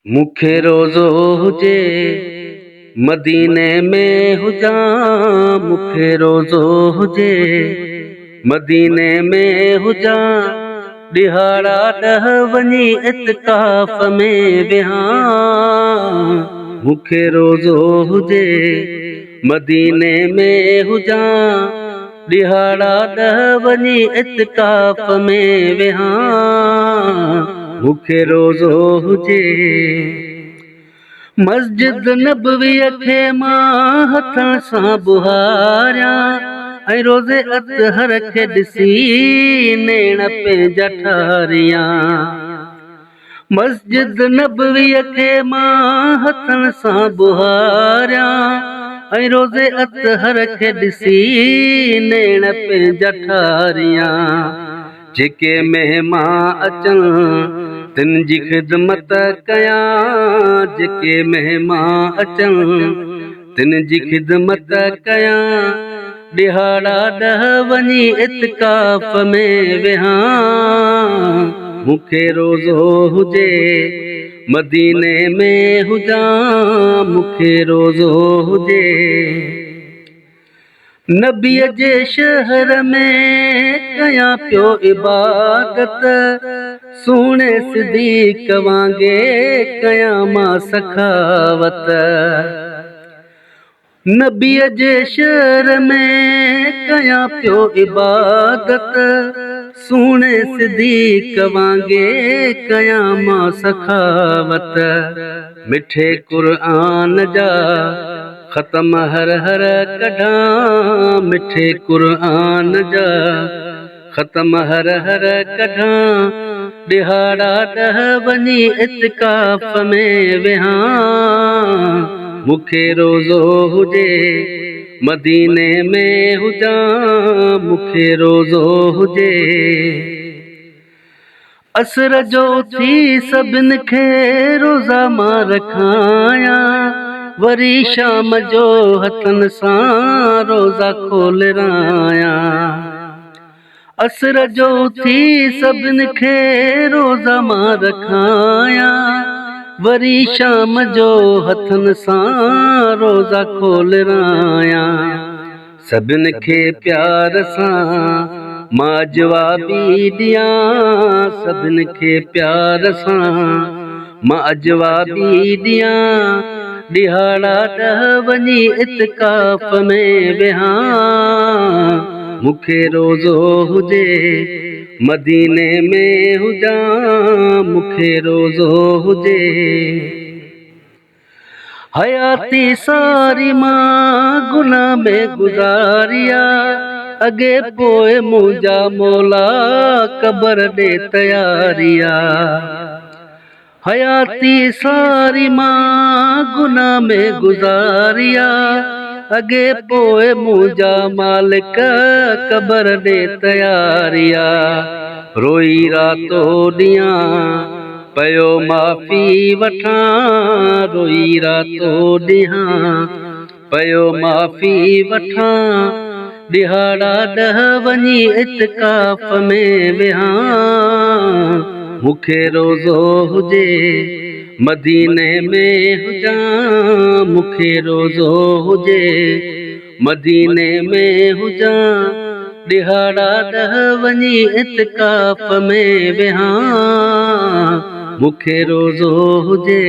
मूंखे रोज़ो हुजे मदीने में हुजां, मूंखे रोज़ो हुजे मदीने में हुजां। ॾिहाड़ा ॾह वञी इत्काफ़ में विहां, मूंखे रोज़ो हुजे मदीने में हुजां। ॾिहाड़ा ॾह वञी इत्काफ़ में विहां, मूंखे रोज़ो हुजे। मस्जिद नबवीअ खे मां हथन सां बुहारियां, ऐं रोज़े अतहर खे ॾिसी नेण पंहिंजा ठारियां। मस्जिद नबवीअ खे मां हथन सां बुहारियां, ऐं रोज़े अतहर खे ॾिसी नेण पंहिंजा ठारियां। जेके महिमान अचनि तिन जी ख़िदमत कयां, जेके महिमान अचनि तिन जी ख़िदमत कयां। ॾिहाड़ा ॾह वञी इत्काफ़ में विहां, मूंखे रोज़ो हुजे मदीने में हुजां, मूंखे रोज़ो हुजे। नबीअ जे शहर में कयां पियो इबादत, सुहिणे सिद्दीक़ वांगे कयां मां सखावत। नबीअ जे शहर में कयां पियो इबादत, सुहिणे सिद्दीक़ वांगे कयां मां सखावत। मिठे क़ुरआन जा ख़तम हर हर कढां, मिठे क़ुरआन जा ख़तम हर हर कढां। ॾिहाड़ा ॾह वञी इत्काफ़ में विहां, मूंखे रोज़ो हुजे मदीने में हुजां, मूंखे रोज़ो हुजे। असर जो थी सभिनि खे रोज़ा मां रखायां, वरी शाम जो हथन सां रोज़ा खोलरायां। असर जो थी सभिनि खे रोज़ा मां रखायां, वरी शाम जो हथन सां रोज़ा खोलरायां। सभिनि खे प्यार सां मां जवाबी ॾियां, सभिनि खे प्यार सां मां जवाबी ॾियां। ॾिहाड़ा ॾह वञी इत्काफ़ में विहां, मूंखे रोज़ो हुजे मदीने में हुजां, मूंखे रोज़ो हुजे। हयाती सारी मां गुनाह में गुज़ारिया, अॻे पोइ मुंहिंजा मौला क़बर ॾे तयारिया। हयाती सारी मां गुनाह में गुज़ारिया, अॻे पोइ मुंहिंजा मालिक क़बर ॾे तयारिया। रोई रातो ॾींहं पयो माफ़ी वठां, रोई रातो ॾींहं पयो माफ़ी वठां। ॾिहाड़ा ॾह वञी इत्काफ़ में विहां, मूंखे रोज़ो हुजे मदीने में हुजां, मूंखे रोज़ो हुजे मदीने में हुजां। ॾिहाड़ा ॾह वञी इत्काफ़ में विहां, मूंखे रोज़ो हुजे।